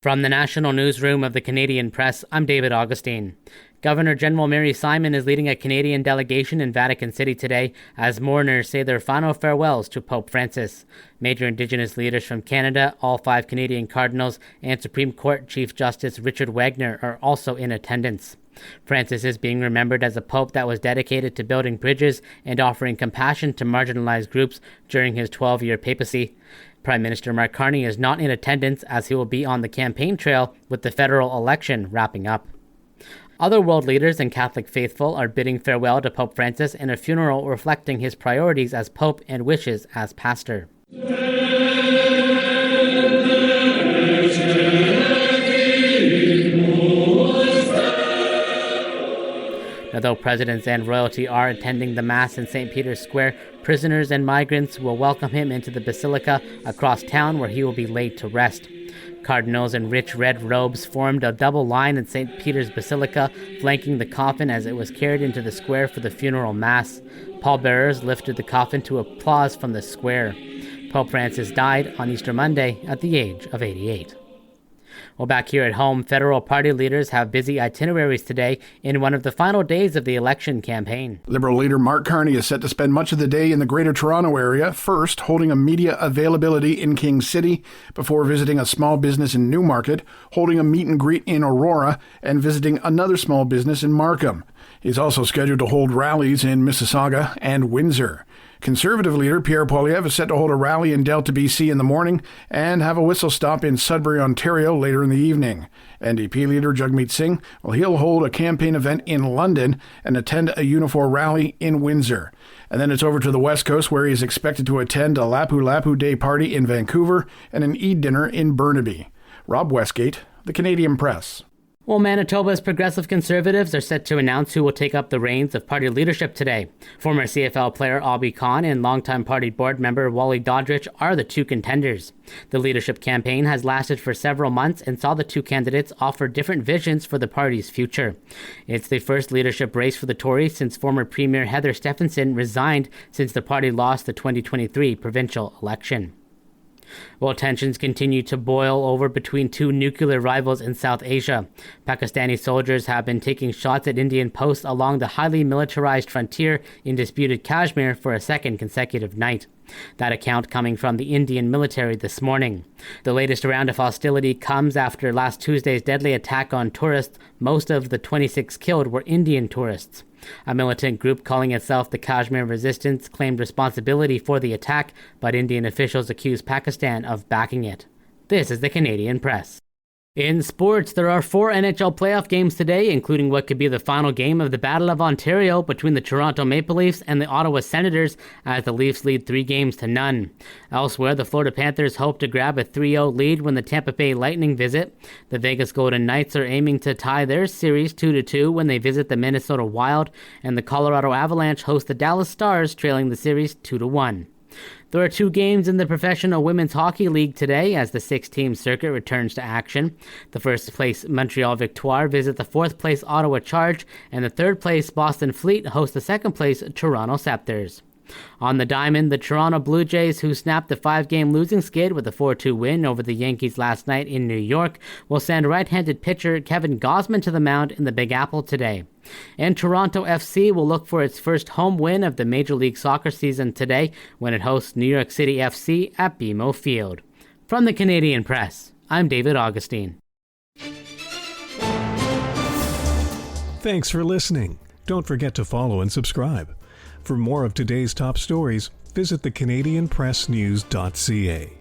From the National Newsroom of the Canadian Press, I'm David Augustine. Governor-General Mary Simon is leading a Canadian delegation in Vatican City today as mourners say their final farewells to Pope Francis. Major Indigenous leaders from Canada, all 5 Canadian cardinals, and Supreme Court Chief Justice Richard Wagner are also in attendance. Francis is being remembered as a pope that was dedicated to building bridges and offering compassion to marginalized groups during his 12-year papacy. Prime Minister Mark Carney is not in attendance as he will be on the campaign trail with the federal election wrapping up. Other world leaders and Catholic faithful are bidding farewell to Pope Francis in a funeral reflecting his priorities as pope and wishes as pastor. Although presidents and royalty are attending the Mass in St. Peter's Square, prisoners and migrants will welcome him into the Basilica across town where he will be laid to rest. Cardinals in rich red robes formed a double line in St. Peter's Basilica, flanking the coffin as it was carried into the square for the funeral Mass. Pallbearers lifted the coffin to applause from the square. Pope Francis died on Easter Monday at the age of 88. Well, back here at home, federal party leaders have busy itineraries today in one of the final days of the election campaign. Liberal leader Mark Carney is set to spend much of the day in the Greater Toronto area, first holding a media availability in King City, before visiting a small business in Newmarket, holding a meet and greet in Aurora, and visiting another small business in Markham. He's also scheduled to hold rallies in Mississauga and Windsor. Conservative leader Pierre Poilievre is set to hold a rally in Delta, BC in the morning and have a whistle stop in Sudbury, Ontario later in the evening. NDP leader Jagmeet Singh, he'll hold a campaign event in London and attend a Unifor rally in Windsor. And then it's over to the West Coast where he's expected to attend a Lapu Lapu Day party in Vancouver and an Eid dinner in Burnaby. Rob Westgate, The Canadian Press. Well, Manitoba's progressive conservatives are set to announce who will take up the reins of party leadership today. Former CFL player Aubrey Khan and longtime party board member Wally Doddridge are the 2 contenders. The leadership campaign has lasted for several months and saw the 2 candidates offer different visions for the party's future. It's the first leadership race for the Tories since former Premier Heather Stephenson resigned since the party lost the 2023 provincial election. Well, tensions continue to boil over between 2 nuclear rivals in South Asia. Pakistani soldiers have been taking shots at Indian posts along the highly militarized frontier in disputed Kashmir for a second consecutive night. That account coming from the Indian military this morning. The latest round of hostility comes after last Tuesday's deadly attack on tourists. Most of the 26 killed were Indian tourists. A militant group calling itself the Kashmir Resistance claimed responsibility for the attack, but Indian officials accused Pakistan of backing it. This is the Canadian Press. In sports, there are 4 NHL playoff games today, including what could be the final game of the Battle of Ontario between the Toronto Maple Leafs and the Ottawa Senators, as the Leafs lead 3-0. Elsewhere, the Florida Panthers hope to grab a 3-0 lead when the Tampa Bay Lightning visit. The Vegas Golden Knights are aiming to tie their series 2-2 when they visit the Minnesota Wild, and the Colorado Avalanche host the Dallas Stars, trailing the series 2-1. There are 2 games in the Professional Women's Hockey League today as the 6-team circuit returns to action. The first-place Montreal Victoire visit the 4th-place Ottawa Charge, and the 3rd-place Boston Fleet host the 2nd-place Toronto Scepters. On the diamond, the Toronto Blue Jays, who snapped the 5-game losing skid with a 4-2 win over the Yankees last night in New York, will send right-handed pitcher Kevin Gausman to the mound in the Big Apple today. And Toronto FC will look for its first home win of the Major League Soccer season today when it hosts New York City FC at BMO Field. From the Canadian Press, I'm David Augustine. Thanks for listening. Don't forget to follow and subscribe. For more of today's top stories, visit thecanadianpressnews.ca.